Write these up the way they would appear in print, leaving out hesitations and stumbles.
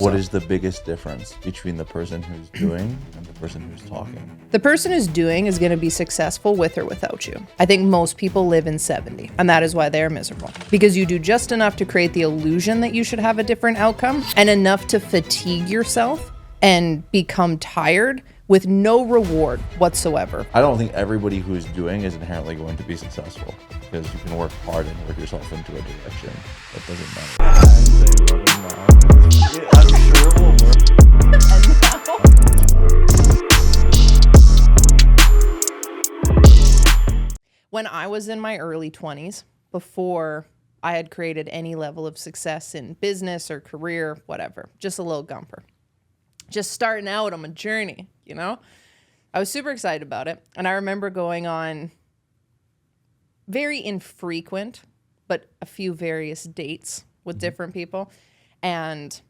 What is the biggest difference between the person who's doing and the person who's talking? The person who's doing is going to be successful with or without you. I think most people live in 70, and that is why they are miserable. Because you do just enough to create the illusion that you should have a different outcome, and enough to fatigue yourself and become tired with no reward whatsoever. I don't think everybody who's doing is inherently going to be successful, because you can work hard and work yourself into a direction that doesn't matter. I'm sure it will work. When I was in my early 20s, before I had created any level of success in business or career, whatever, just a little gumper, just starting out on my journey, you know, I was super excited about it. And I remember going on very infrequent, but a few various dates with different people, and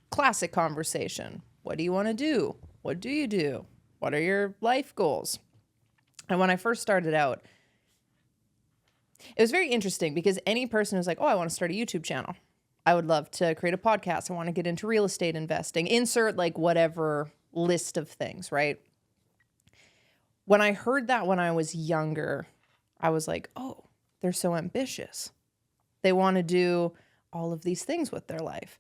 classic conversation. What do you want to do? What do you do? What are your life goals? And when I first started out, it was very interesting because any person who's like, oh, I want to start a YouTube channel. I would love to create a podcast. I want to get into real estate investing. Insert like whatever list of things, right? When I heard that when I was younger, I was like, oh, they're so ambitious. They want to do all of these things with their life.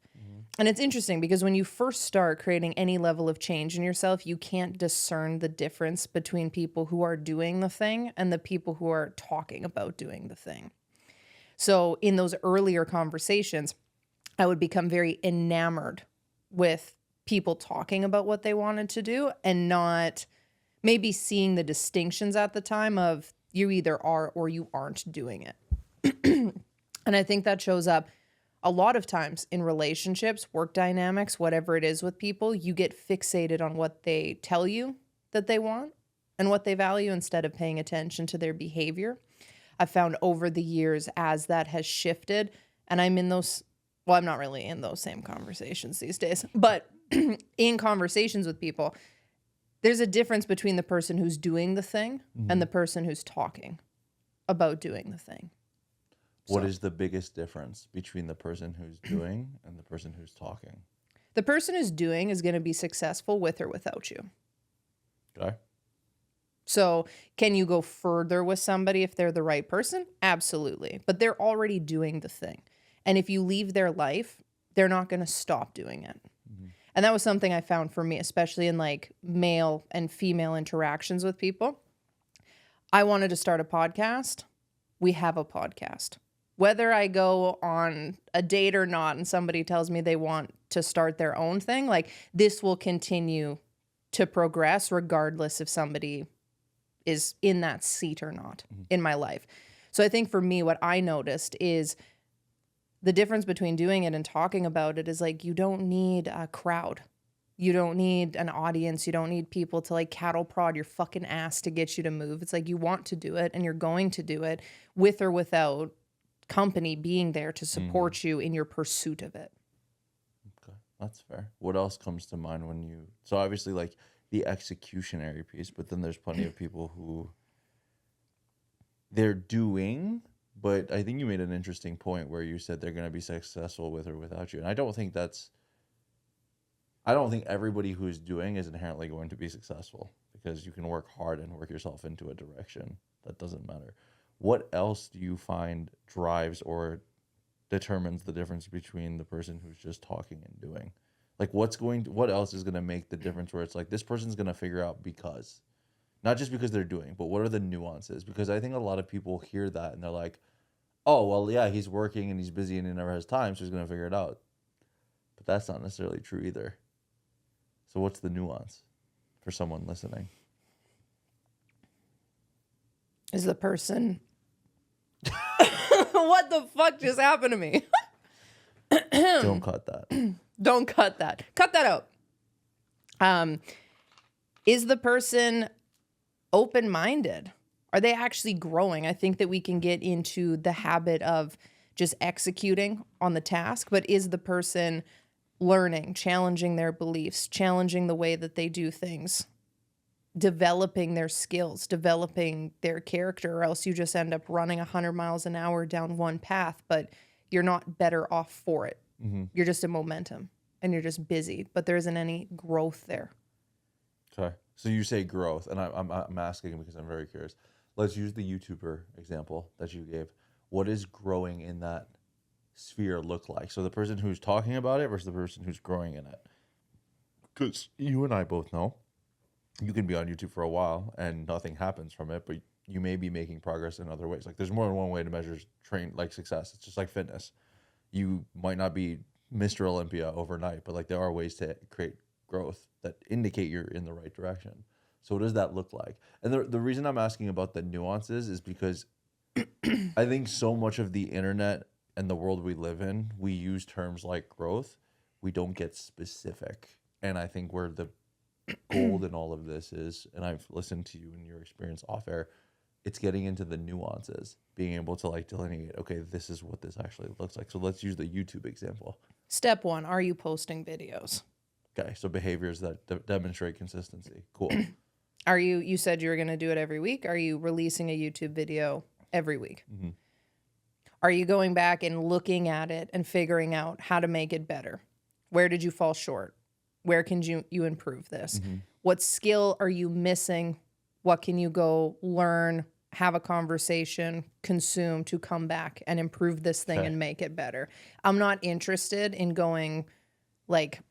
And it's interesting because when you first start creating any level of change in yourself, you can't discern the difference between people who are doing the thing and the people who are talking about doing the thing. So in those earlier conversations, I would become very enamored with people talking about what they wanted to do and not maybe seeing the distinctions at the time of you either are or you aren't doing it. And I think that shows up a lot of times in relationships, work dynamics, whatever it is with people. You get fixated on what they tell you that they want and what they value instead of paying attention to their behavior. I've found over the years as that has shifted, and I'm in those, well, I'm not really in those same conversations these days, but in conversations with people, there's a difference between the person who's doing the thing and the person who's talking about doing the thing. What is the biggest difference between the person who's doing and the person who's talking? The person who's doing is going to be successful with or without you. Okay. So can you go further with somebody if they're the right person? Absolutely. But they're already doing the thing. And if you leave their life, they're not going to stop doing it. And that was something I found for me, especially in like male and female interactions with people. I wanted to start a podcast. We have a podcast. Whether I go on a date or not and somebody tells me they want to start their own thing, like this will continue to progress regardless if somebody is in that seat or not in my life. So I think for me, what I noticed is the difference between doing it and talking about it is like you don't need a crowd. You don't need an audience. You don't need people to like cattle prod your fucking ass to get you to move. It's like you want to do it and you're going to do it with or without company being there to support you in your pursuit of it. Okay, that's fair. What else comes to mind when you, so obviously like the executionary piece, but then there's plenty of people who they're doing, but I think you made an interesting point where you said they're going to be successful with or without you. And I don't think everybody who's doing is inherently going to be successful, because you can work hard and work yourself into a direction that doesn't matter. What else do you find drives or determines the difference between the person who's just talking and doing? Like what else is going to make the difference where it's like this person's going to figure out because, not just because they're doing, but what are the nuances? Because I think a lot of people hear that and they're like, oh, well, yeah, he's working and he's busy and he never has time, so he's going to figure it out. But that's not necessarily true either. So what's the nuance for someone listening? Is the person... What the fuck just happened to me? Don't cut that. Don't cut that. Cut that out. Is the person open-minded? Are they actually growing? I think that we can get into the habit of just executing on the task, but is the person learning, challenging their beliefs, challenging the way that they do things, developing their skills, developing their character, or else you just end up running 100 miles an hour down one path, but you're not better off for it. You're just a momentum. and you're just busy, but there isn't any growth there. Okay. So you say growth, and I'm asking because I'm very curious. Let's use the YouTuber example that you gave. What does growing in that sphere look like? So the person who's talking about it versus the person who's growing in it. Because you and I both know you can be on YouTube for a while and nothing happens from it, but you may be making progress in other ways. Like there's more than one way to measure success. It's just like fitness. You might not be Mr. Olympia overnight, but like there are ways to create growth that indicate you're in the right direction. So what does that look like? And the reason I'm asking about the nuances is because I think so much of the internet and the world we live in, we use terms like growth. We don't get specific. And I think where the gold in all of this is, and I've listened to you and your experience off air, it's getting into the nuances, being able to like delineate, okay, this is what this actually looks like. So let's use the YouTube example. Step 1, are you posting videos? Okay, so behaviors that demonstrate consistency. Cool. You said you were going to do it every week. Are you releasing a YouTube video every week? Mm-hmm. Are you going back and looking at it and figuring out how to make it better? Where did you fall short? Where can you improve this? Mm-hmm. What skill are you missing? What can you go learn, have a conversation, consume to come back and improve this thing and make it better? I'm not interested in going like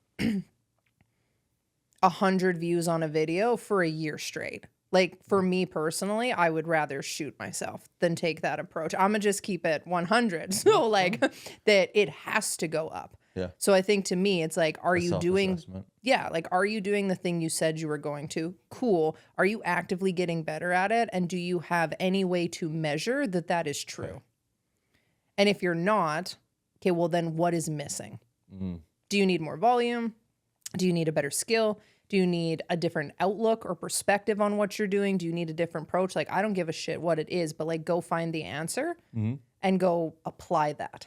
100 views on a video for a year straight. Like for me personally, I would rather shoot myself than take that approach. I'm gonna just keep it 100. So like that it has to go up. Yeah. So I think to me, it's like, are you doing the thing you said you were going to? Cool. Are you actively getting better at it? And do you have any way to measure that that is true? Okay. And if you're not, okay, well then what is missing? Do you need more volume? Do you need a better skill? Do you need a different outlook or perspective on what you're doing? Do you need a different approach? Like, I don't give a shit what it is, but like go find the answer and go apply that.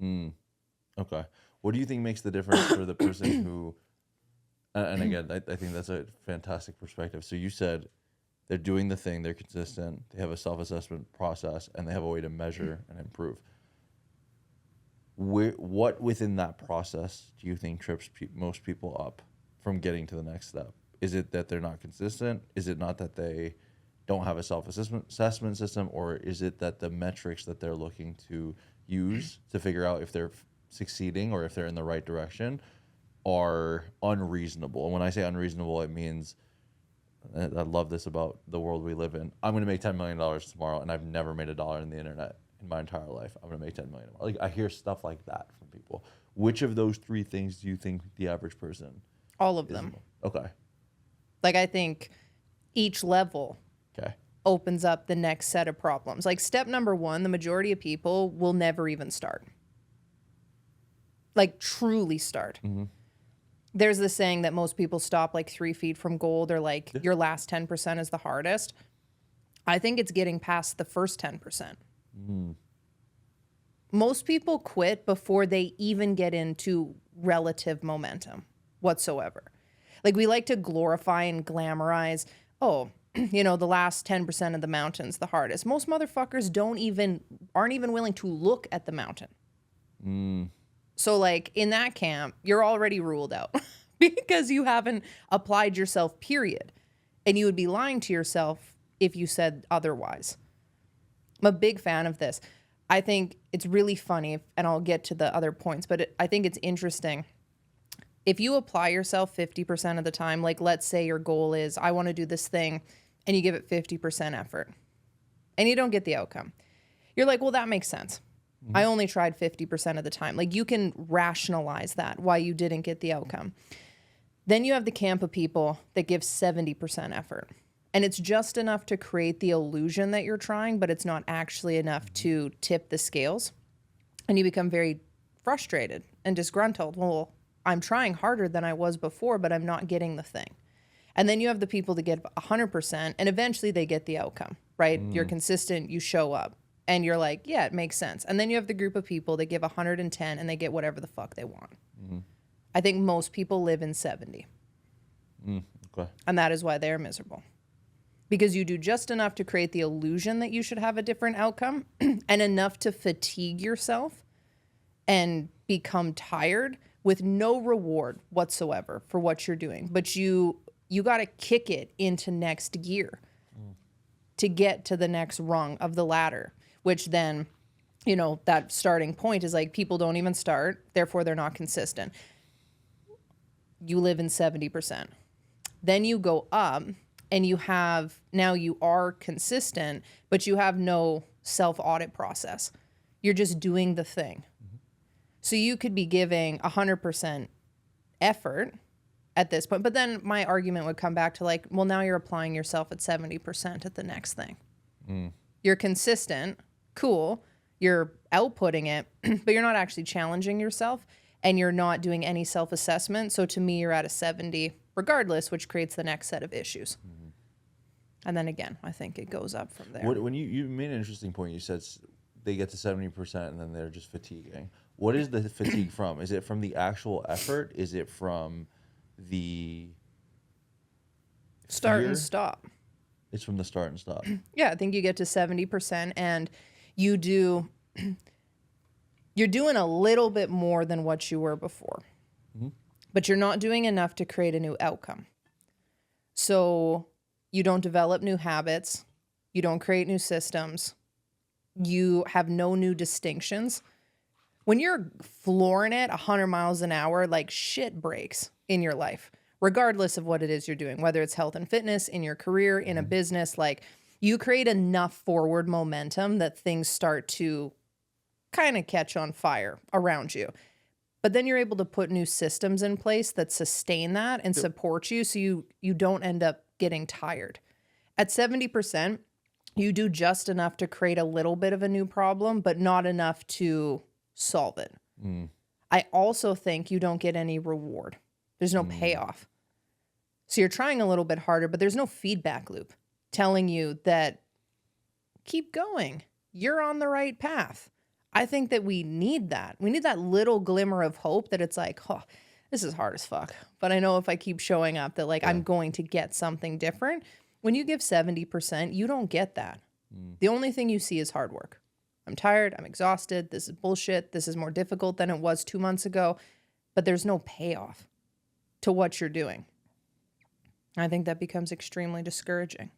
Okay. What do you think makes the difference for the person who, and again, I think that's a fantastic perspective. So you said they're doing the thing, they're consistent, they have a self-assessment process, and they have a way to measure and improve. What within that process do you think trips most people up from getting to the next step? Is it that they're not consistent? Is it not that they don't have a self-assessment system? Or is it that the metrics that they're looking to use to figure out if they're succeeding or if they're in the right direction are unreasonable? And when I say unreasonable, it means, I love this about the world we live in, I'm going to make $10 million tomorrow and I've never made $1 in the internet in my entire life. I'm going to make $10 million tomorrow. Like, I hear stuff like that from people. Which of those three things do you think the average person? All of them. Okay. Like, I think each level opens up the next set of problems. Like, step number 1, the majority of people will never even start. Like, truly start. There's this saying that most people stop like 3 feet from gold, or like your last 10% is the hardest. I think it's getting past the first 10%. Most people quit before they even get into relative momentum whatsoever. Like, we like to glorify and glamorize, the last 10% of the mountain's the hardest. Most motherfuckers aren't even willing to look at the mountain. So like in that camp, you're already ruled out because you haven't applied yourself, period. And you would be lying to yourself if you said otherwise. I'm a big fan of this. I think it's really funny, and I'll get to the other points, but I think it's interesting. If you apply yourself 50% of the time, like let's say your goal is, I want to do this thing, and you give it 50% effort, and you don't get the outcome. You're like, well, that makes sense. I only tried 50% of the time. Like, you can rationalize that, why you didn't get the outcome. Then you have the camp of people that give 70% effort. And it's just enough to create the illusion that you're trying, but it's not actually enough to tip the scales. And you become very frustrated and disgruntled. Well, I'm trying harder than I was before, but I'm not getting the thing. And then you have the people that get 100%, and eventually they get the outcome, right? You're consistent, you show up. And you're like, yeah, it makes sense. And then you have the group of people that give 110 and they get whatever the fuck they want. I think most people live in 70. Okay. And that is why they're miserable. Because you do just enough to create the illusion that you should have a different outcome and enough to fatigue yourself and become tired with no reward whatsoever for what you're doing. But you got to kick it into next gear to get to the next rung of the ladder, which then, you know, that starting point is like people don't even start, therefore they're not consistent. You live in 70%. Then you go up and you are consistent, but you have no self-audit process. You're just doing the thing. So you could be giving 100% effort at this point. But then my argument would come back to like, well, now you're applying yourself at 70% at the next thing. You're consistent, cool. You're outputting it, but you're not actually challenging yourself and you're not doing any self-assessment. So to me, you're at a 70 regardless, which creates the next set of issues. And then again, I think it goes up from there. When you made an interesting point, you said they get to 70% and then they're just fatiguing. What is the fatigue from? Is it from the actual effort? Is it from the start fear? and stop? It's from the start and stop. Yeah, I think you get to 70% and you're doing a little bit more than what you were before. But you're not doing enough to create a new outcome. So you don't develop new habits. You don't create new systems. You have no new distinctions. When you're flooring it 100 miles an hour, like shit breaks in your life, regardless of what it is you're doing, whether it's health and fitness, in your career, in a business, like you create enough forward momentum that things start to kind of catch on fire around you. But then you're able to put new systems in place that sustain that and support you so you don't end up getting tired. At 70%, you do just enough to create a little bit of a new problem, but not enough to solve it. I also think you don't get any reward. There's no payoff. So you're trying a little bit harder, but there's no feedback loop telling you that keep going. You're on the right path. I think that we need that. We need that little glimmer of hope that it's like, oh, this is hard as fuck. But I know if I keep showing up that like I'm going to get something different. When you give 70%, you don't get that. The only thing you see is hard work. I'm tired. I'm exhausted. This is bullshit. This is more difficult than it was 2 months ago. But there's no payoff to what you're doing. I think that becomes extremely discouraging.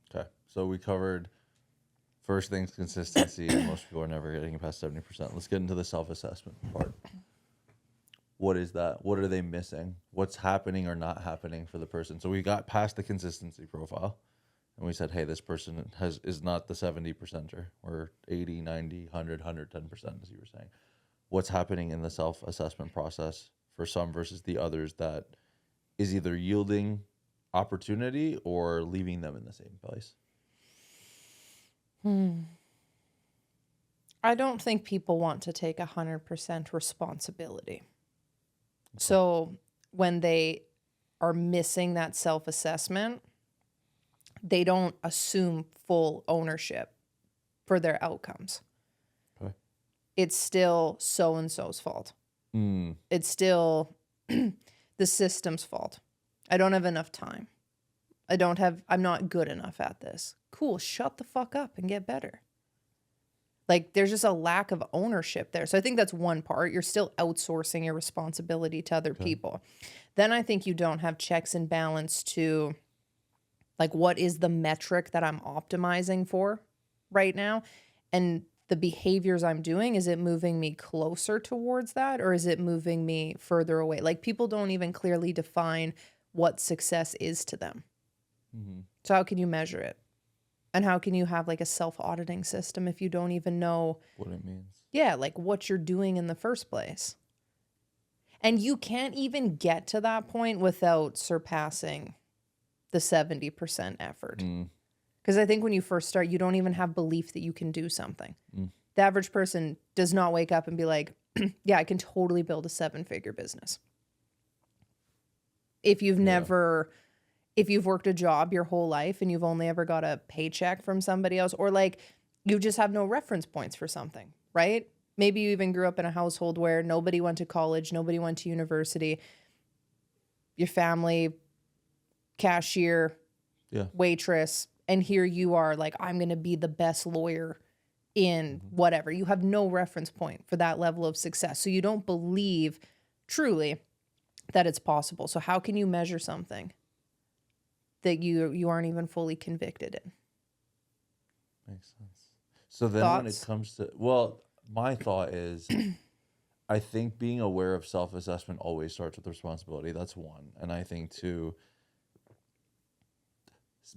Okay. So we covered first things, consistency, and most people are never getting past 70%. Let's get into the self-assessment part. What is that? What are they missing? What's happening or not happening for the person? So we got past the consistency profile, and we said, hey, this person is not the 70%er, or 80, 90, 100, 110%, as you were saying. What's happening in the self-assessment process for some versus the others that is either yielding opportunity or leaving them in the same place? I don't think people want to take 100% responsibility. So when they are missing that self-assessment, they don't assume full ownership for their outcomes. Okay. It's still so-and-so's fault. It's still the system's fault. I don't have enough time. I'm not good enough at this. Cool, shut the fuck up and get better. Like, there's just a lack of ownership there. So I think that's one part. You're still outsourcing your responsibility to other people. Then I think you don't have checks and balance to, like, what is the metric that I'm optimizing for right now? And the behaviors I'm doing, is it moving me closer towards that, or is it moving me further away? Like, people don't even clearly define what success is to them. So how can you measure it? And how can you have like a self-auditing system if you don't even know what it means? Yeah, like what you're doing in the first place. And you can't even get to that point without surpassing the 70% effort. Because I think when you first start, you don't even have belief that you can do something. The average person does not wake up and be like, yeah, I can totally build a 7-figure business. If you've if you've worked a job your whole life and you've only ever got a paycheck from somebody else, or like you just have no reference points for something, right? Maybe you even grew up in a household where nobody went to college, nobody went to university. Your family, cashier, waitress, and here you are like, I'm going to be the best lawyer in whatever. You have no reference point for that level of success. So you don't believe truly that it's possible. So how can you measure something that you aren't even fully convicted in? Makes sense. So then when it Thoughts? comes to, well, my thought is I think being aware of self-assessment always starts with responsibility. That's one. And I think two,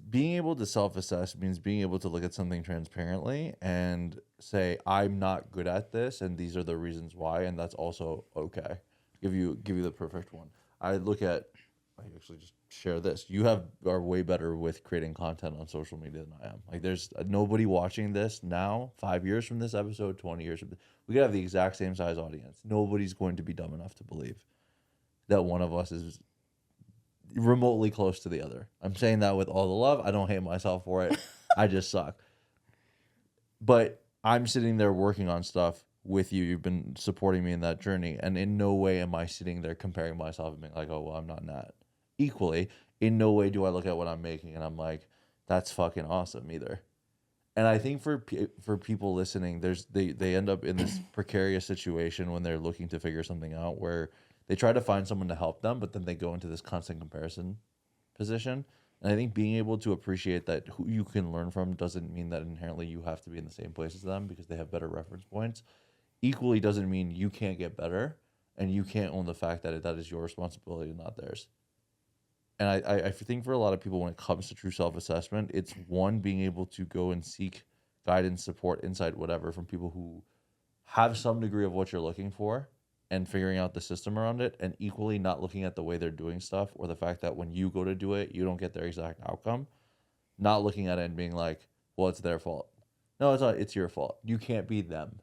being able to self-assess means being able to look at something transparently and say, I'm not good at this, and these are the reasons why, and that's also okay. Give you the perfect one. I actually just share this. You are way better with creating content on social media than I am. Like, there's nobody watching this now, 5 years from this episode, 20 years from we could have the exact same size audience. Nobody's going to be dumb enough to believe that one of us is remotely close to the other. I'm saying that with all the love. I don't hate myself for it. I just suck. But I'm sitting there working on stuff with you. You've been supporting me in that journey. And in no way am I sitting there comparing myself and being like, oh, well, I'm not that. Equally, in no way do I look at what I'm making and I'm like, that's fucking awesome either. And I think for people listening, they end up in this precarious situation when they're looking to figure something out where they try to find someone to help them, but then they go into this constant comparison position. And I think being able to appreciate that who you can learn from doesn't mean that inherently you have to be in the same place as them because they have better reference points. Equally doesn't mean you can't get better and you can't own the fact that that is your responsibility and not theirs. And I think for a lot of people, when it comes to true self-assessment, it's one, being able to go and seek guidance, support, insight, whatever, from people who have some degree of what you're looking for and figuring out the system around it, and equally not looking at the way they're doing stuff or the fact that when you go to do it, you don't get their exact outcome. Not looking at it and being like, well, it's their fault. No, it's not. It's your fault. You can't be them.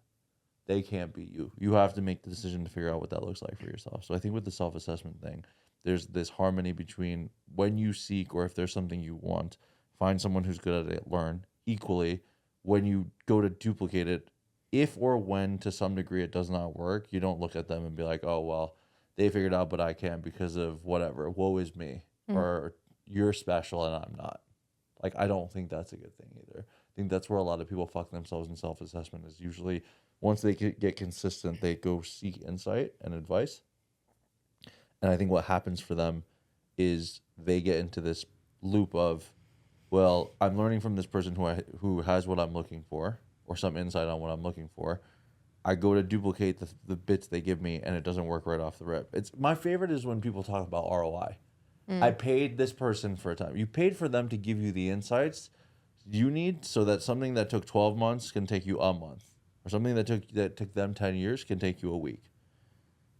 They can't be you. You have to make the decision to figure out what that looks like for yourself. So I think with the self-assessment thing, there's this harmony between when you seek, or if there's something you want, find someone who's good at it, learn. Equally, when you go to duplicate it, if or when to some degree it does not work, you don't look at them and be like, oh, well, they figured out, but I can't because of whatever. Woe is me. Or you're special and I'm not. Like, I don't think that's a good thing either. I think that's where a lot of people fuck themselves in self-assessment, is usually once they get consistent, they go seek insight and advice. And I think what happens for them is they get into this loop of, well, I'm learning from this person who has what I'm looking for, or some insight on what I'm looking for. I go to duplicate the bits they give me, and it doesn't work right off the rip. It's my favorite is when people talk about ROI. I paid this person for a time. You paid for them to give you the insights you need, so that something that took 12 months can take you a month, or something that took them 10 years can take you a week.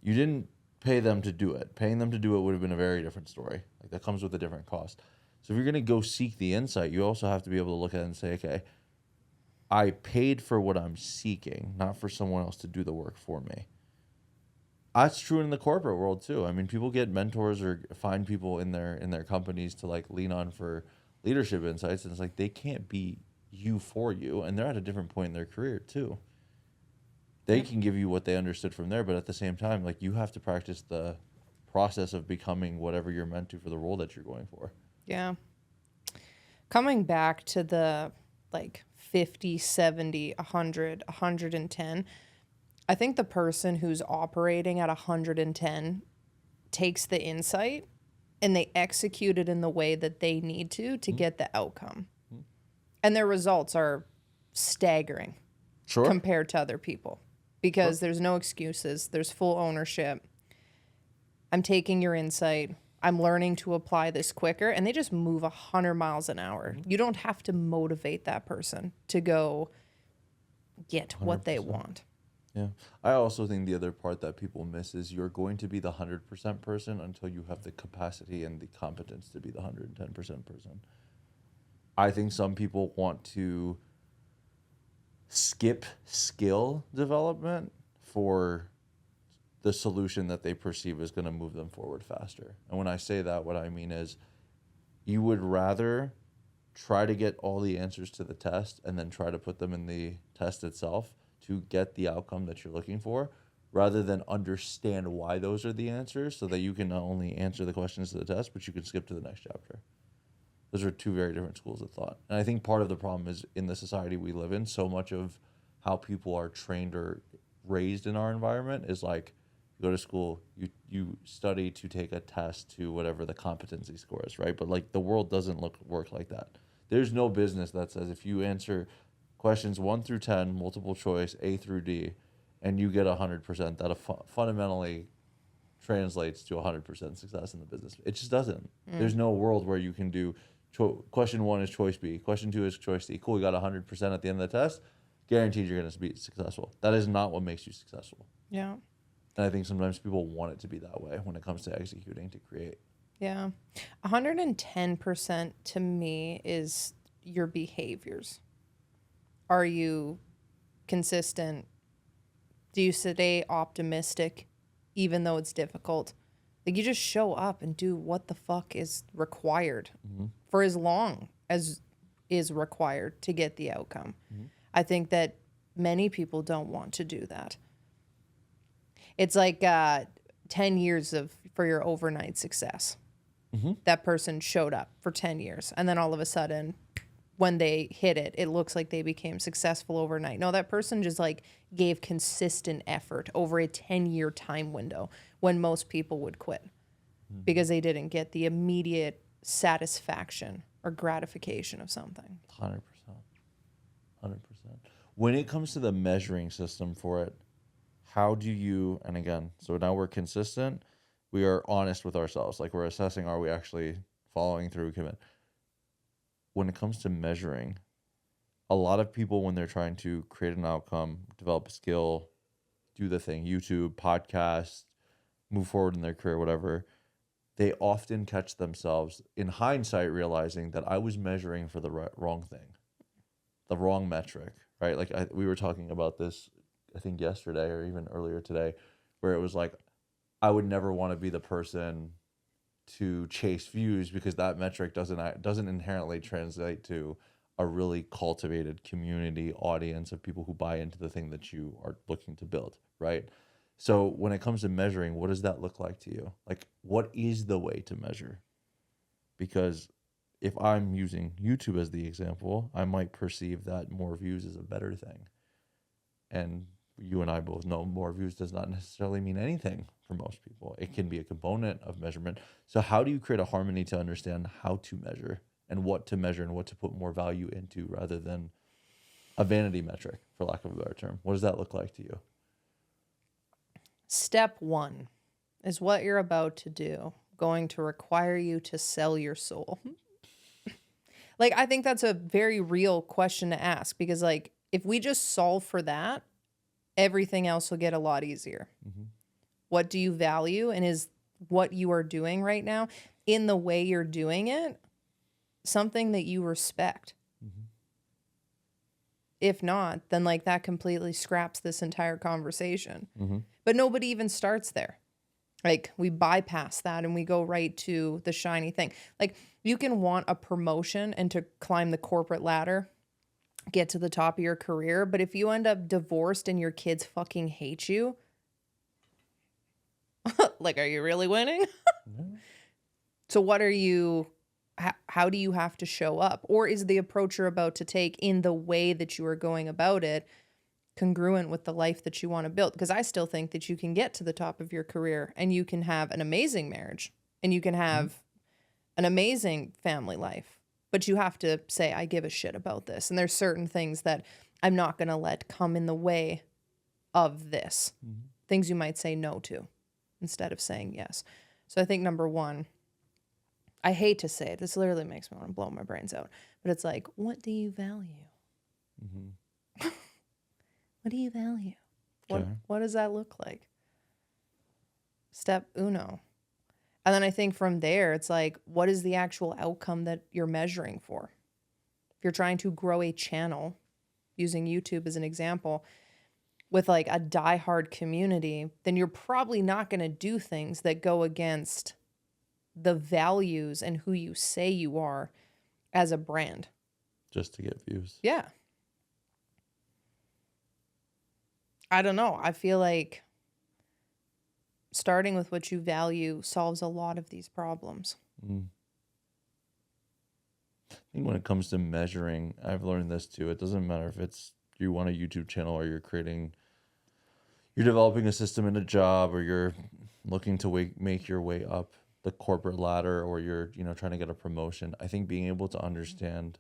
You didn't pay them to do it. Paying them to do it would have been a very different story. Like, that comes with a different cost. So if you're going to go seek the insight, you also have to be able to look at it and say, okay, I paid for what I'm seeking, not for someone else to do the work for me. That's true in the corporate world too. I mean, people get mentors or find people in their companies to like lean on for leadership insights, and it's like they can't be you for you, and they're at a different point in their career too. They can give you what they understood from there, but at the same time, like, you have to practice the process of becoming whatever you're meant to for the role that you're going for. Yeah. Coming back to the like 50, 70, 100, 110, I think the person who's operating at 110 takes the insight and they execute it in the way that they need to get the outcome. And their results are staggering compared to other people, because there's no excuses. There's full ownership. I'm taking your insight. I'm learning to apply this quicker. And they just move 100 miles an hour. You don't have to motivate that person to go get 100%. What they want. Yeah. I also think the other part that people miss is you're going to be the 100% person until you have the capacity and the competence to be the 110% person. I think some people want to skip skill development for the solution that they perceive is going to move them forward faster. And when I say that, what I mean is you would rather try to get all the answers to the test and then try to put them in the test itself to get the outcome that you're looking for, rather than understand why those are the answers, so that you can not only answer the questions to the test, but you can skip to the next chapter. Those are two very different schools of thought. And I think part of the problem is in the society we live in, so much of how people are trained or raised in our environment is like, you go to school, you study to take a test to whatever the competency score is, right? But like the world doesn't work like that. There's no business that says if you answer questions 1 through 10, multiple choice, A through D, and you get 100%, that fundamentally translates to 100% success in the business. It just doesn't. There's no world where you can do question 1 is choice B, question 2 is choice C. Cool, you got 100% at the end of the test. Guaranteed you're going to be successful. That is not what makes you successful. Yeah. And I think sometimes people want it to be that way when it comes to executing to create. Yeah. 110% to me is your behaviors. Are you consistent? Do you stay optimistic even though it's difficult? Like, you just show up and do what the fuck is required for as long as is required to get the outcome. I think that many people don't want to do that. It's like 10 years for your overnight success. That person showed up for 10 years. And then all of a sudden, when they hit it, it looks like they became successful overnight. No, that person just like gave consistent effort over a 10-year time window when most people would quit because they didn't get the immediate satisfaction or gratification of something. 100%. 100%. When it comes to the measuring system for it, how do you, and again, so now we're consistent, we are honest with ourselves. Like, we're assessing, are we actually following through commit? When it comes to measuring, a lot of people, when they're trying to create an outcome, develop a skill, do the thing, YouTube, podcast, move forward in their career, whatever, they often catch themselves in hindsight realizing that I was measuring for the wrong thing, the wrong metric, right? Like we were talking about this, I think yesterday or even earlier today, where it was like, I would never want to be the person to chase views because that metric doesn't inherently translate to a really cultivated community audience of people who buy into the thing that you are looking to build, right? So when it comes to measuring, what does that look like to you? Like, what is the way to measure? Because if I'm using YouTube as the example, I might perceive that more views is a better thing. And you and I both know more views does not necessarily mean anything for most people. It can be a component of measurement. So how do you create a harmony to understand how to measure and what to measure and what to put more value into rather than a vanity metric, for lack of a better term? What does that look like to you? Step 1 is what you're about to do going to require you to sell your soul. Like, I think that's a very real question to ask because, like, if we just solve for that, everything else will get a lot easier. What do you value? And is what you are doing right now in the way you're doing it something that you respect? If not, then like that completely scraps this entire conversation. But nobody even starts there. Like, we bypass that and we go right to the shiny thing. Like, you can want a promotion and to climb the corporate ladder, get to the top of your career. But if you end up divorced and your kids fucking hate you, like, are you really winning? So what are you, how do you have to show up? Or is the approach you're about to take in the way that you are going about it congruent with the life that you want to build? Because I still think that you can get to the top of your career and you can have an amazing marriage and you can have an amazing family life. But you have to say, I give a shit about this. And there's certain things that I'm not going to let come in the way of this. Things you might say no to instead of saying yes. So I think number 1, I hate to say it. This literally makes me want to blow my brains out. But it's like, what do you value? What do you value? What does that look like? Step uno. And then I think from there, it's like, what is the actual outcome that you're measuring for? If you're trying to grow a channel, using YouTube as an example, with like a diehard community, then you're probably not going to do things that go against the values and who you say you are as a brand. Just to get views. Yeah. I don't know. I feel like starting with what you value solves a lot of these problems. I think when it comes to measuring, I've learned this too. It doesn't matter if it's you want a YouTube channel, or you're developing a system in a job, or you're looking to make your way up the corporate ladder, or you're, trying to get a promotion. I think being able to understand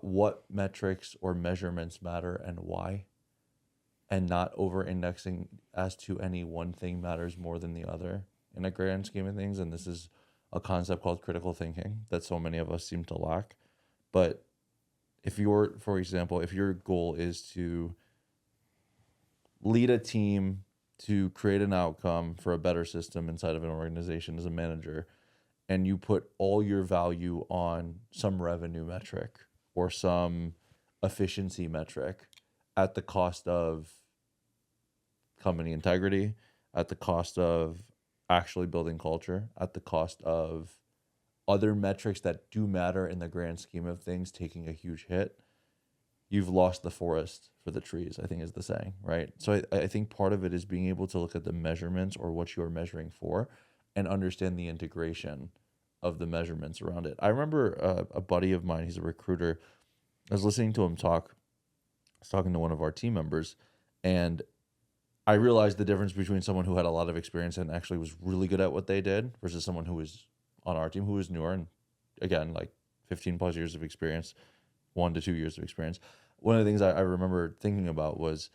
what metrics or measurements matter and why, and not over indexing as to any one thing matters more than the other in a grand scheme of things. And this is a concept called critical thinking that so many of us seem to lack. But for example, if your goal is to lead a team to create an outcome for a better system inside of an organization as a manager, and you put all your value on some revenue metric or some efficiency metric at the cost of company integrity, at the cost of actually building culture, at the cost of other metrics that do matter in the grand scheme of things taking a huge hit, you've lost the forest for the trees, I think is the saying, right? So I think part of it is being able to look at the measurements or what you're measuring for and understand the integration of the measurements around it. I remember a buddy of mine, he's a recruiter. I was listening to him talk. I was talking to one of our team members, and I realized the difference between someone who had a lot of experience and actually was really good at what they did versus someone who was on our team who was newer and, again, like 15 plus years of experience, 1 to 2 years of experience. One of the things I remember thinking about was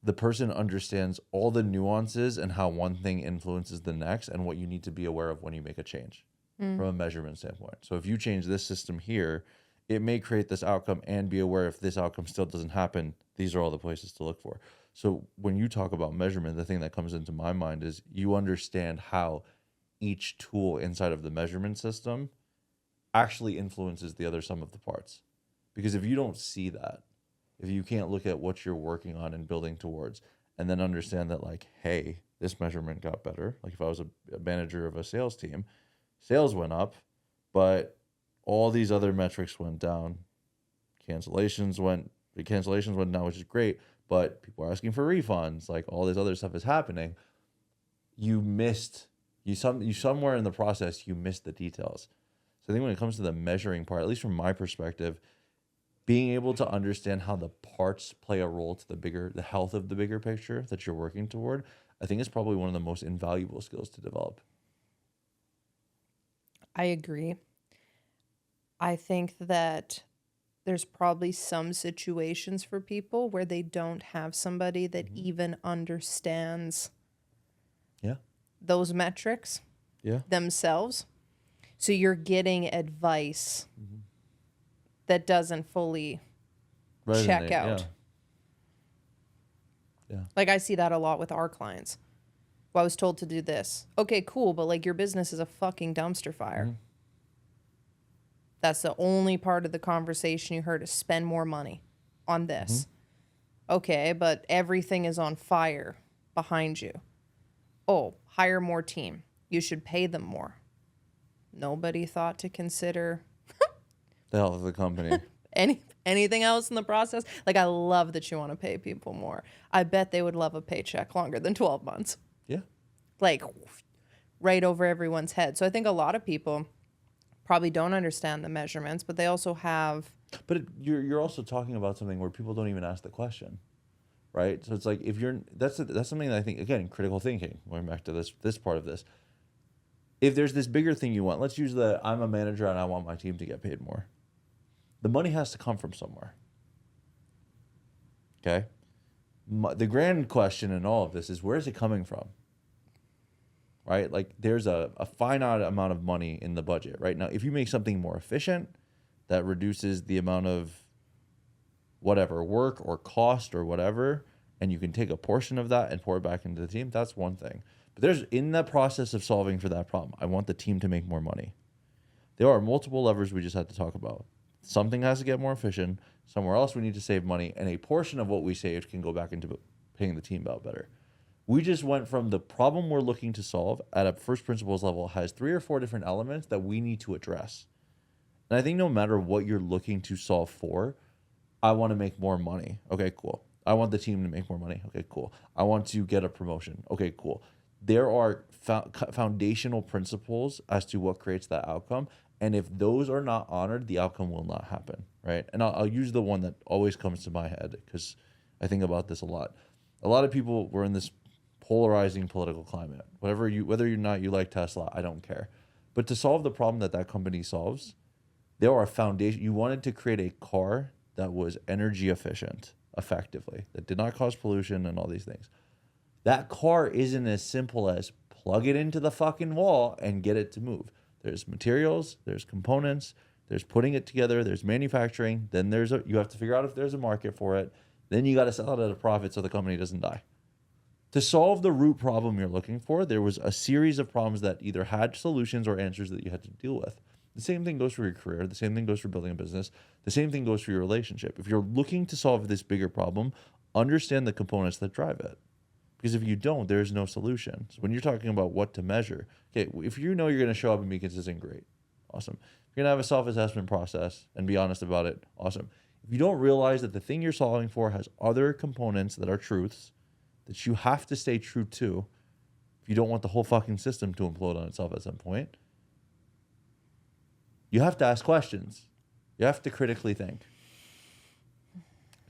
the person understands all the nuances and how one thing influences the next and what you need to be aware of when you make a change from a measurement standpoint. So if you change this system here, it may create this outcome, and be aware if this outcome still doesn't happen, these are all the places to look for. So when you talk about measurement, the thing that comes into my mind is you understand how each tool inside of the measurement system actually influences the other sum of the parts. Because if you don't see that, if you can't look at what you're working on and building towards, and then understand that, like, hey, this measurement got better. Like if I was a manager of a sales team, sales went up, but all these other metrics went down. Cancellations went down, which is great, but people are asking for refunds. Like all this other stuff is happening. You somewhere in the process, you missed the details. So I think when it comes to the measuring part, at least from my perspective, being able to understand how the parts play a role to the health of the bigger picture that you're working toward, I think is probably one of the most invaluable skills to develop. I agree. I think that there's probably some situations for people where they don't have somebody that even understands those metrics themselves. So you're getting advice that doesn't fully check out. Yeah. Like I see that a lot with our clients. Well, I was told to do this. Okay, cool, but like your business is a fucking dumpster fire. That's the only part of the conversation you heard is spend more money on this. Okay, but everything is on fire behind you. Oh, hire more team. You should pay them more. Nobody thought to consider the health of the company. Anything else in the process? Like, I love that you want to pay people more. I bet they would love a paycheck longer than 12 months. Yeah. Like, right over everyone's head. So I think a lot of people probably don't understand the measurements, but they also have... But you're also talking about something where people don't even ask the question, right? So it's like, if you're... That's something that I think, again, critical thinking, going back to this part of this. If there's this bigger thing you want, let's use I'm a manager and I want my team to get paid more. The money has to come from somewhere. Okay? The grand question in all of this is, where is it coming from? Right? Like, there's a finite amount of money in the budget. Right now, if you make something more efficient, that reduces the amount of whatever work or cost or whatever, and you can take a portion of that and pour it back into the team, that's one thing. But there's, in the process of solving for that problem, I want the team to make more money. There are multiple levers we just had to talk about. Something has to get more efficient. Somewhere else we need to save money. And a portion of what we saved can go back into paying the team out better. We just went from the problem we're looking to solve at a first principles level has 3 or 4 different elements that we need to address. And I think no matter what you're looking to solve for, I want to make more money. Okay, cool. I want the team to make more money. Okay, cool. I want to get a promotion. Okay, cool. there are foundational principles as to what creates that outcome. And if those are not honored, the outcome will not happen, right? And I'll use the one that always comes to my head because I think about this a lot. A lot of people were in this polarizing political climate. Whether or not you like Tesla, I don't care. But to solve the problem that company solves, there are foundation. You wanted to create a car that was energy efficient, effectively, that did not cause pollution and all these things. That car isn't as simple as plug it into the fucking wall and get it to move. There's materials, there's components, there's putting it together, there's manufacturing, then you have to figure out if there's a market for it. Then you got to sell it at a profit so the company doesn't die. To solve the root problem you're looking for, there was a series of problems that either had solutions or answers that you had to deal with. The same thing goes for your career. The same thing goes for building a business. The same thing goes for your relationship. If you're looking to solve this bigger problem, understand the components that drive it. Because if you don't, there's no solution. So when you're talking about what to measure, okay, if you know you're going to show up and be consistent, great. Awesome. If you're going to have a self-assessment process and be honest about it, awesome. If you don't realize that the thing you're solving for has other components that are truths that you have to stay true to, if you don't want the whole fucking system to implode on itself at some point, you have to ask questions. You have to critically think.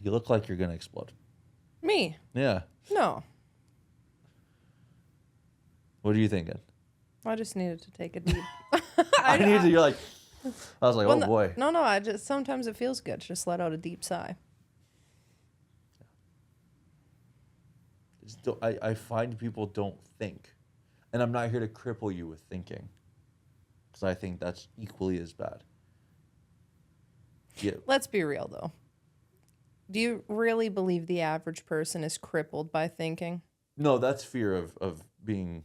You look like you're going to explode. Me? Yeah. No. What are you thinking? I just needed to take a deep. You're like, I was like, well, oh boy. No, I just, sometimes it feels good. Just let out a deep sigh. I find people don't think. And I'm not here to cripple you with thinking. Because I think that's equally as bad. Yeah. Let's be real, though. Do you really believe the average person is crippled by thinking? No, that's fear of being...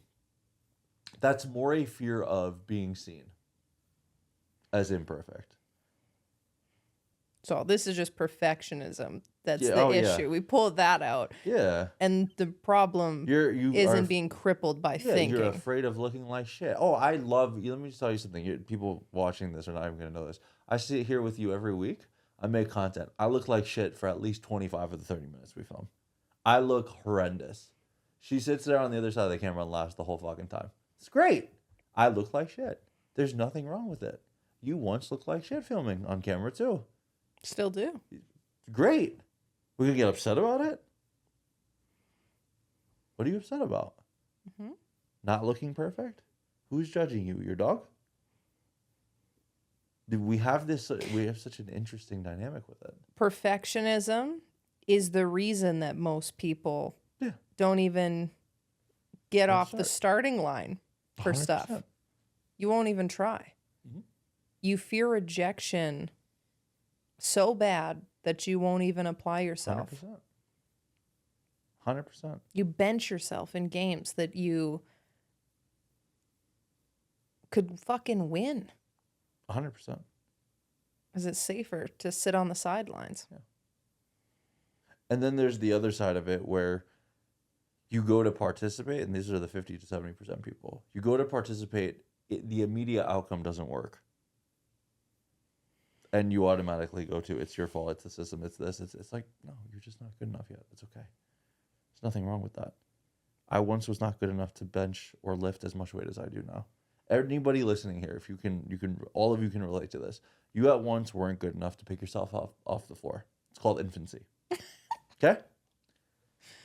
That's more a fear of being seen as imperfect. So this is just perfectionism. That's the issue. Yeah. We pulled that out. Yeah. And the problem isn't being crippled by thinking. You're afraid of looking like shit. Oh, I love... Let me just tell you something. People watching this are not even going to know this. I sit here with you every week. I make content. I look like shit for at least 25 of the 30 minutes we film. I look horrendous. She sits there on the other side of the camera and laughs the whole fucking time. It's great. I look like shit. There's nothing wrong with it. You once looked like shit filming on camera too. Still do. Great. We could get upset about it. What are you upset about? Mm-hmm. Not looking perfect? Who's judging you? Your dog? We have such an interesting dynamic with it. Perfectionism is the reason that most people don't even get off the starting line for 100%. Stuff. You won't even try. Mm-hmm. You fear rejection so bad that you won't even apply yourself. 100%. You bench yourself in games that you could fucking win. 100%. Because it's safer to sit on the sidelines. Yeah. And then there's the other side of it where you go to participate, and these are the 50 to 70% people. You go to participate, the immediate outcome doesn't work. And you automatically go to, it's your fault, it's the system, it's this. It's like, no, you're just not good enough yet. It's okay. There's nothing wrong with that. I once was not good enough to bench or lift as much weight as I do now. Anybody listening here, if you can, all of you can relate to this. You at once weren't good enough to pick yourself off the floor. It's called infancy. Okay?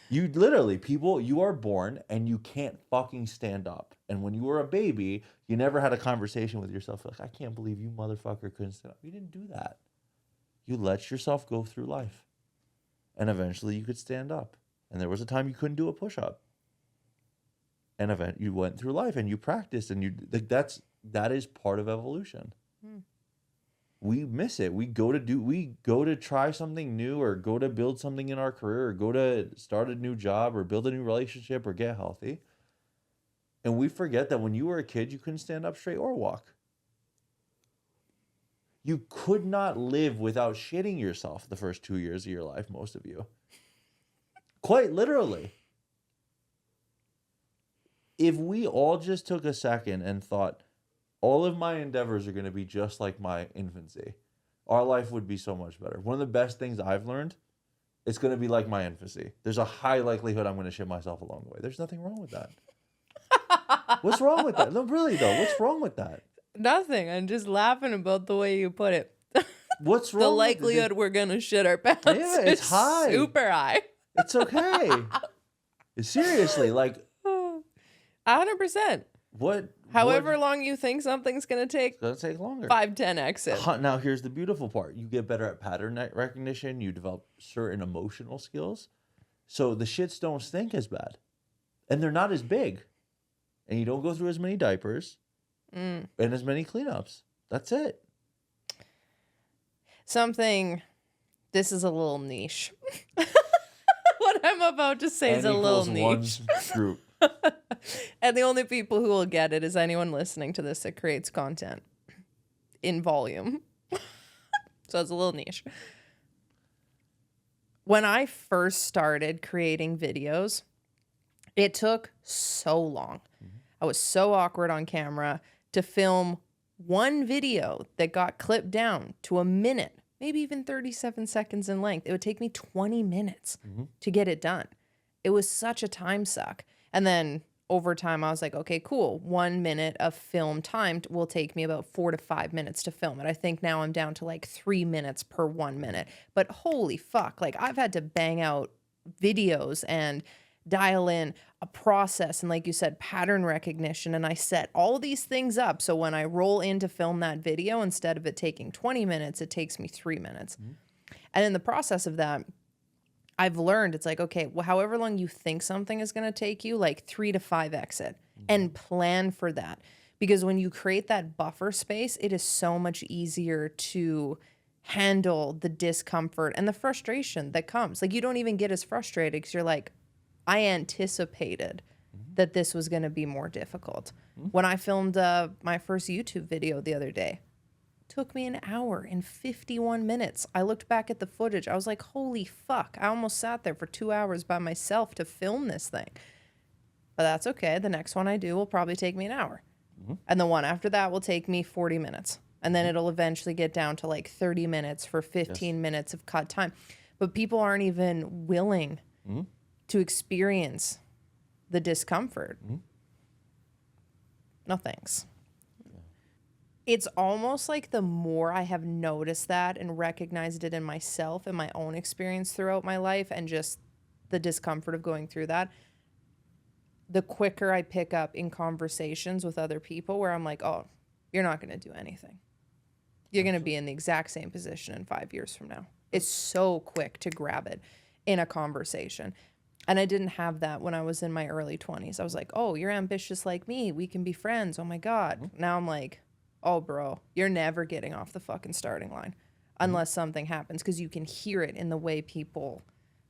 You literally, people, you are born and you can't fucking stand up. And when you were a baby, you never had a conversation with yourself like, I can't believe you motherfucker couldn't stand up. You didn't do that. You let yourself go through life. And eventually you could stand up. And there was a time you couldn't do a push-up. And you went through life and you practiced and that is part of evolution. We miss it. We go to try something new or go to build something in our career or go to start a new job or build a new relationship or get healthy. And we forget that when you were a kid, you couldn't stand up straight or walk. You could not live without shitting yourself the first 2 years of your life, most of you. Quite literally. If we all just took a second and thought, all of my endeavors are going to be just like my infancy, our life would be so much better. One of the best things I've learned, it's going to be like my infancy. There's a high likelihood I'm going to shit myself along the way. There's nothing wrong with that. What's wrong with that? No, really though. What's wrong with that? Nothing. I'm just laughing about the way you put it. What's The wrong likelihood we're going to shit our pants Yeah, it's is high. super high. It's okay. Seriously, like 100%. what? However long you think something's going to take, It's gonna take longer. 5-10x it. Now here's the beautiful part: you get better at pattern recognition. You develop certain emotional skills, so the shits don't stink as bad, and they're not as big, and you don't go through as many diapers and as many cleanups. That's it. This is a little niche. What I'm about to say is a little niche. Group. And the only people who will get it is anyone listening to this that creates content in volume. So it's a little niche. When I first started creating videos, it took so long. I was so awkward on camera to film one video that got clipped down to a minute, maybe even 37 seconds in length. It would take me 20 minutes to get it done. It was such a time suck. And then over time, I was like, okay, cool. 1 minute of film time will take me about 4 to 5 minutes to film it. I think now I'm down to like 3 minutes per 1 minute. But holy fuck, like I've had to bang out videos and dial in a process and, like you said, pattern recognition. And I set all these things up. So when I roll in to film that video, instead of it taking 20 minutes, it takes me 3 minutes. And in the process of that, I've learned it's like, okay, well, however long you think something is going to take you, like 3 to 5x it and plan for that. Because when you create that buffer space, it is so much easier to handle the discomfort and the frustration that comes. Like you don't even get as frustrated because you're like, I anticipated that this was going to be more difficult. When I filmed my first YouTube video the other day, it took me an hour and 51 minutes. I looked back at the footage. I was like, holy fuck. I almost sat there for 2 hours by myself to film this thing. But that's okay. The next one I do will probably take me an hour. And the one after that will take me 40 minutes. And then it'll eventually get down to like 30 minutes for 15 minutes of cut time. But people aren't even willing to experience the discomfort. No thanks. It's almost like the more I have noticed that and recognized it in myself and my own experience throughout my life and just the discomfort of going through that, the quicker I pick up in conversations with other people where I'm like, oh, you're not going to do anything. You're going to be in the exact same position in 5 years from now. It's so quick to grab it in a conversation. And I didn't have that when I was in my early 20s. I was like, oh, you're ambitious like me. We can be friends. Oh, my God. Now I'm like, oh, bro, you're never getting off the fucking starting line unless something happens, because you can hear it in the way people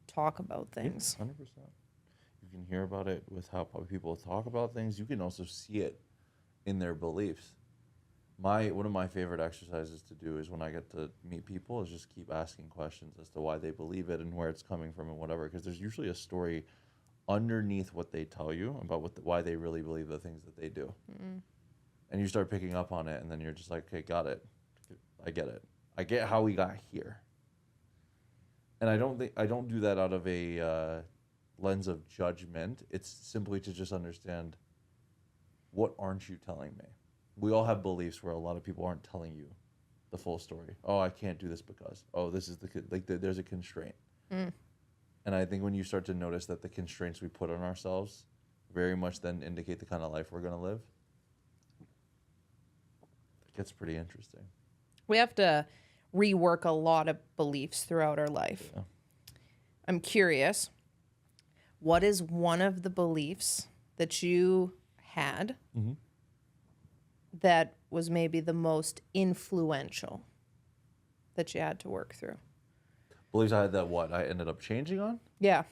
talk about things. 100%. You can hear about it with how people talk about things. You can also see it in their beliefs. One of my favorite exercises to do is when I get to meet people is just keep asking questions as to why they believe it and where it's coming from and whatever, because there's usually a story underneath what they tell you about why they really believe the things that they do. And you start picking up on it, and then you're just like, okay, got it. I get it. I get how we got here. And I don't do that out of a lens of judgment. It's simply to just understand, what aren't you telling me? We all have beliefs where a lot of people aren't telling you the full story. Oh, I can't do this because, oh, this is there's a constraint. And I think when you start to notice that the constraints we put on ourselves very much then indicate the kind of life we're going to live, it gets pretty interesting. We have to rework a lot of beliefs throughout our life. Yeah. I'm curious, what is one of the beliefs that you had that was maybe the most influential that you had to work through? Beliefs I had that I ended up changing on? Yeah.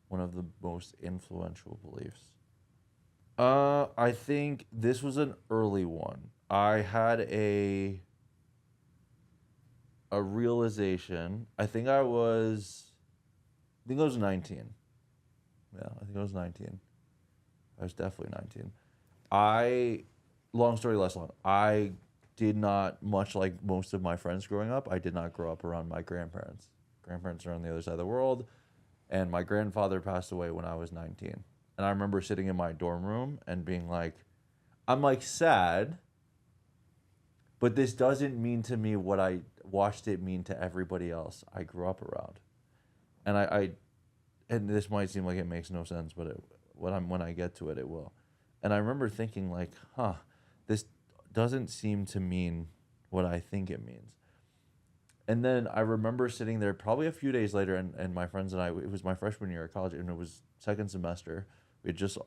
One of the most influential beliefs. I think this was an early one. I had a realization. I think I was 19. Yeah, I think I was 19. I was definitely 19. Long story less long, I did not, much like most of my friends growing up, I did not grow up around my grandparents. Grandparents are on the other side of the world, and my grandfather passed away when I was 19. And I remember sitting in my dorm room and being like, I'm like sad, but this doesn't mean to me what I watched it mean to everybody else I grew up around. And and this might seem like it makes no sense, but when I get to it, it will. And I remember thinking like, huh, this doesn't seem to mean what I think it means. And then I remember sitting there probably a few days later, and my friends and I, it was my freshman year of college, and it was second semester. We had just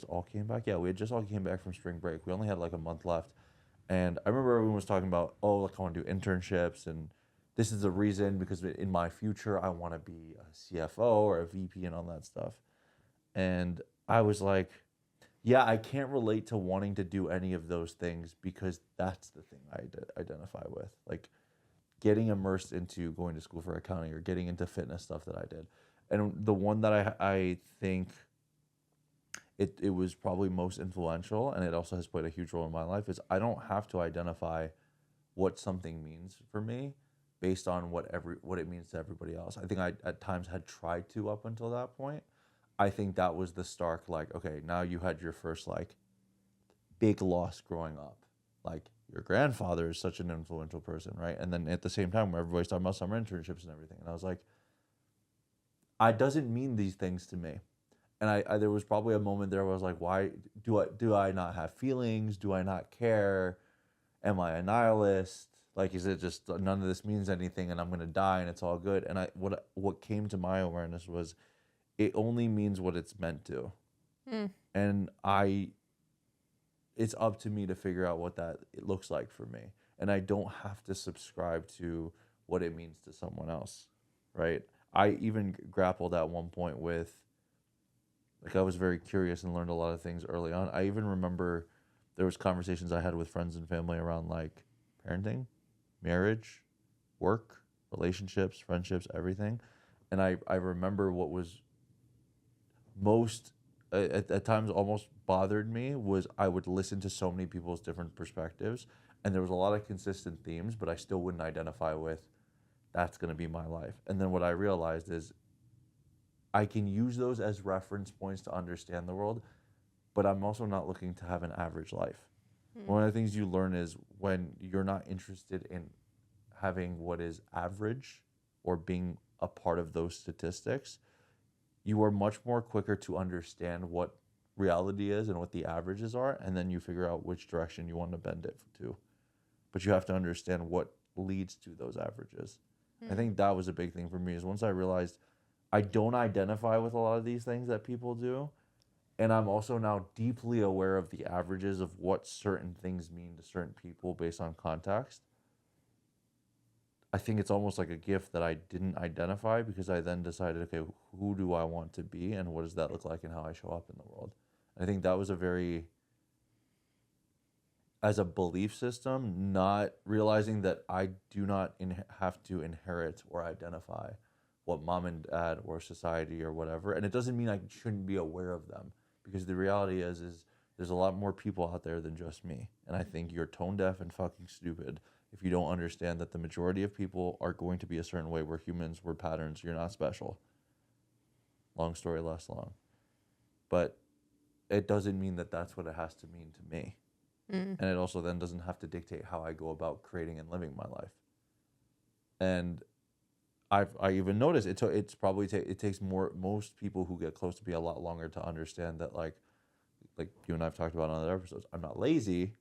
all came back. Yeah, we had just all came back from spring break. We only had like a month left. And I remember everyone was talking about, oh, like I want to do internships, and this is the reason because in my future I want to be a CFO or a VP and all that stuff. And I was like, yeah, I can't relate to wanting to do any of those things because that's the thing identify with. Like getting immersed into going to school for accounting or getting into fitness stuff that I did. And the one that I think it was probably most influential, and it also has played a huge role in my life, is I don't have to identify what something means for me based on what it means to everybody else. I think I at times had tried to up until that point. I think that was the stark like, okay, now you had your first like big loss growing up. Like your grandfather is such an influential person, right? And then at the same time where everybody's talking about summer internships and everything. And I was like, I doesn't mean these things to me. And I there was probably a moment there where I was like, why do I not have feelings? Do I not care? Am I a nihilist? Like, is it just none of this means anything and I'm gonna die and it's all good? And what came to my awareness was it only means what it's meant to. Mm. And it's up to me to figure out what that it looks like for me. And I don't have to subscribe to what it means to someone else, right? I even grappled at one point with, like, I was very curious and learned a lot of things early on. I even remember there was conversations I had with friends and family around like parenting, marriage, work, relationships, friendships, everything. And I remember what was most at times almost bothered me was I would listen to so many people's different perspectives, and there was a lot of consistent themes, but I still wouldn't identify with that's going to be my life. And then what I realized is I can use those as reference points to understand the world, but I'm also not looking to have an average life. One of the things you learn is when you're not interested in having what is average or being a part of those statistics, you are much more quicker to understand what reality is and what the averages are, and then you figure out which direction you want to bend it to. But you have to understand what leads to those averages. I think that was a big thing for me is once I realized I don't identify with a lot of these things that people do, and I'm also now deeply aware of the averages of what certain things mean to certain people based on context. I think it's almost like a gift that I didn't identify because I then decided, okay, who do I want to be and what does that look like and how I show up in the world? I think that was a very, as a belief system, not realizing that I do not have to inherit or identify what mom and dad or society or whatever. And it doesn't mean I shouldn't be aware of them because the reality is there's a lot more people out there than just me. And I think you're tone deaf and fucking stupid if you don't understand that the majority of people are going to be a certain way. We're humans, we're patterns, you're not special. Long story less long. But it doesn't mean that that's what it has to mean to me. And it also then doesn't have to dictate how I go about creating and living my life. And I even noticed it's probably it takes most people who get close to me a lot longer to understand that like you and I've talked about on other episodes. I'm not lazy.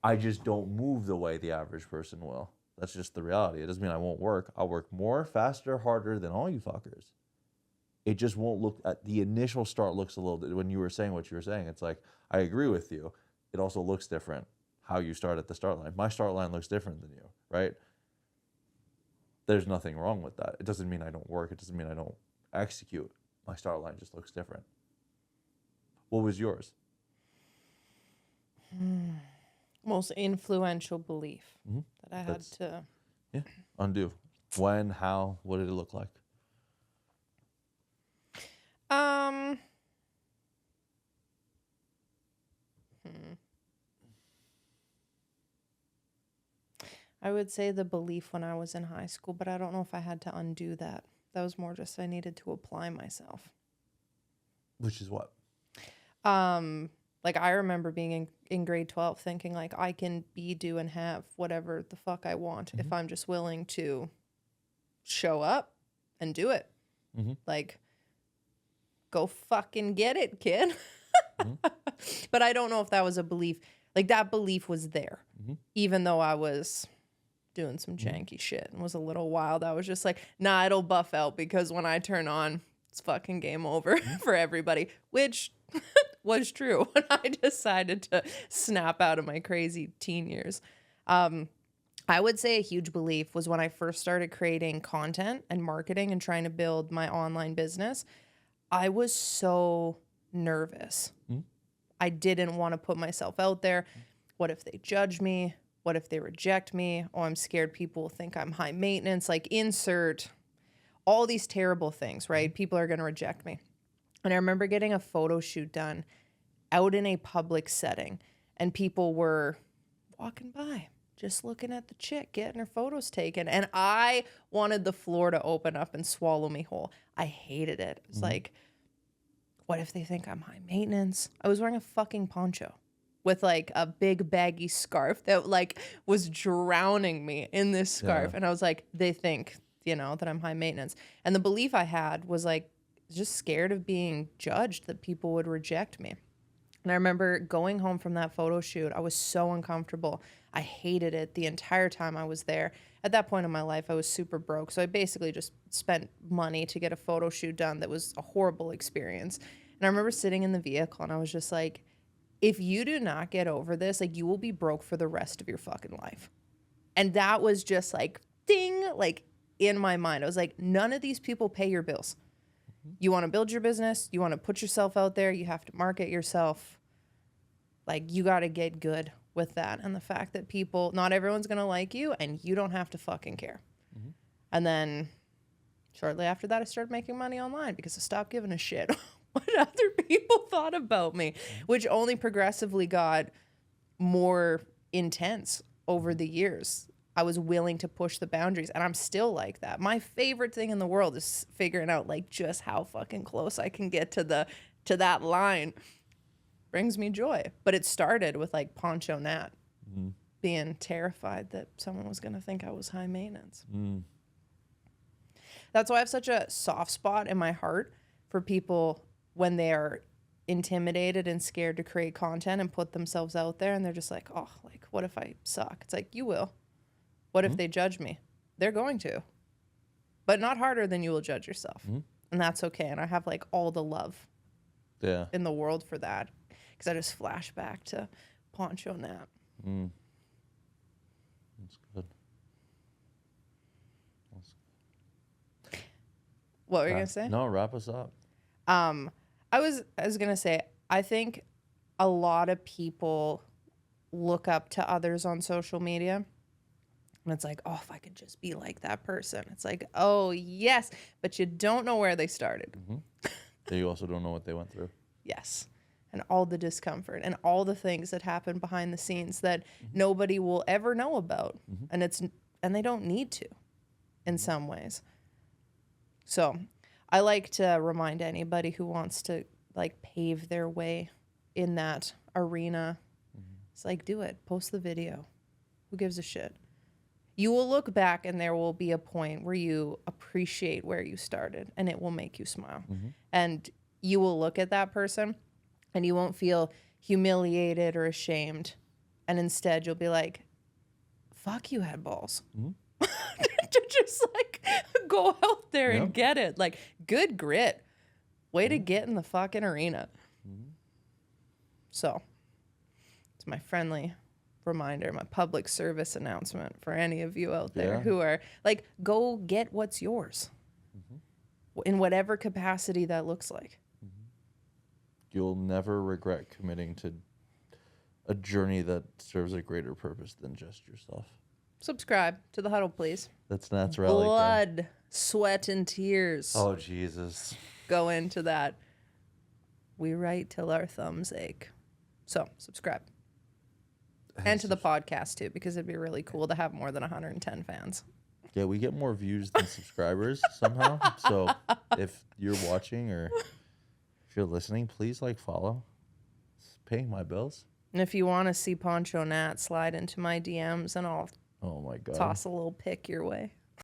I just don't move the way the average person will. That's just the reality. It doesn't mean I won't work. I'll work more, faster, harder than all you fuckers. It just won't look at the initial start looks a little, when you were saying what you were saying, it's like, I agree with you. It also looks different how you start at the start line. My start line looks different than you, right? There's nothing wrong with that. It doesn't mean I don't work. It doesn't mean I don't execute. My start line just looks different. What was yours? Most influential belief that I had to undo. When, how, what did it look like? I would say the belief when I was in high school, but I don't know if I had to undo that. That was more just I needed to apply myself. Which is what? Like I remember being in grade 12 thinking like I can be, do, and have whatever the fuck I want if I'm just willing to show up and do it. Like, go fucking get it, kid. But I don't know if that was a belief. Like that belief was there, even though I was doing some janky shit and was a little wild. I was just like, nah, it'll buff out because when I turn on, it's fucking game over for everybody, which was true when I decided to snap out of my crazy teen years. I would say a huge belief was when I first started creating content and marketing and trying to build my online business. I was so nervous. I didn't want to put myself out there. What if they judge me? What if they reject me? Oh, I'm scared people will think I'm high maintenance. Like insert all these terrible things, right? People are going to reject me. And I remember getting a photo shoot done out in a public setting and people were walking by, just looking at the chick, getting her photos taken. And I wanted the floor to open up and swallow me whole. I hated it. It was like, what if they think I'm high maintenance? I was wearing a fucking poncho with like a big baggy scarf that like was drowning me in this scarf. And I was like, they think, that I'm high maintenance. And the belief I had was like, just scared of being judged, that people would reject me. And I remember going home from that photo shoot. I was so uncomfortable. I hated it the entire time I was there. At that point in my life, I was super broke. So I basically just spent money to get a photo shoot done that was a horrible experience. And I remember sitting in the vehicle and I was just like, if you do not get over this, like you will be broke for the rest of your fucking life. And that was just like, ding, like in my mind. I was like, none of these people pay your bills. You want to build your business. You want to put yourself out there. You have to market yourself. Like you got to get good with that. And the fact that not everyone's going to like you and you don't have to fucking care. And then shortly after that, I started making money online because I stopped giving a shit what other people thought about me, which only progressively got more intense over the years. I was willing to push the boundaries and I'm still like that. My favorite thing in the world is figuring out like just how fucking close I can get to that line. Brings me joy. But it started with like Poncho Nat being terrified that someone was going to think I was high maintenance. That's why I have such a soft spot in my heart for people when they are intimidated and scared to create content and put themselves out there and they're just like, oh, like what if I suck? It's like, you will. What if they judge me? They're going to, but not harder than you will judge yourself. And that's okay. And I have like all the love in the world for that because I just flash back to Poncho Nat. That's good. What were you going to say? No, wrap us up. I was going to say, I think a lot of people look up to others on social media. And it's like, oh, if I could just be like that person. It's like, oh, yes. But you don't know where they started. You also don't know what they went through. Yes. And all the discomfort and all the things that happen behind the scenes that nobody will ever know about. And they don't need to in some ways. So I like to remind anybody who wants to like pave their way in that arena. It's like, do it. Post the video. Who gives a shit? You will look back and there will be a point where you appreciate where you started and it will make you smile. And you will look at that person and you won't feel humiliated or ashamed. And instead you'll be like, fuck, you had balls. To just like go out there and get it. Like, good grit. Way to get in the fucking arena. So it's my friendly reminder, my public service announcement for any of you out there who are like, go get what's yours in whatever capacity that looks like. You'll never regret committing to a journey that serves a greater purpose than just yourself. Subscribe to the Huddle, please. That's natural. Blood, sweat, and tears. Oh, Jesus. Go into that. We write till our thumbs ache. So, subscribe. And to the podcast, too, because it'd be really cool to have more than 110 fans. Yeah, we get more views than subscribers somehow. So, if you're watching or if you're listening, please like, follow. It's paying my bills. And if you want to see Poncho Nat, slide into my DMs and I'll Oh my God. toss a little pic your way.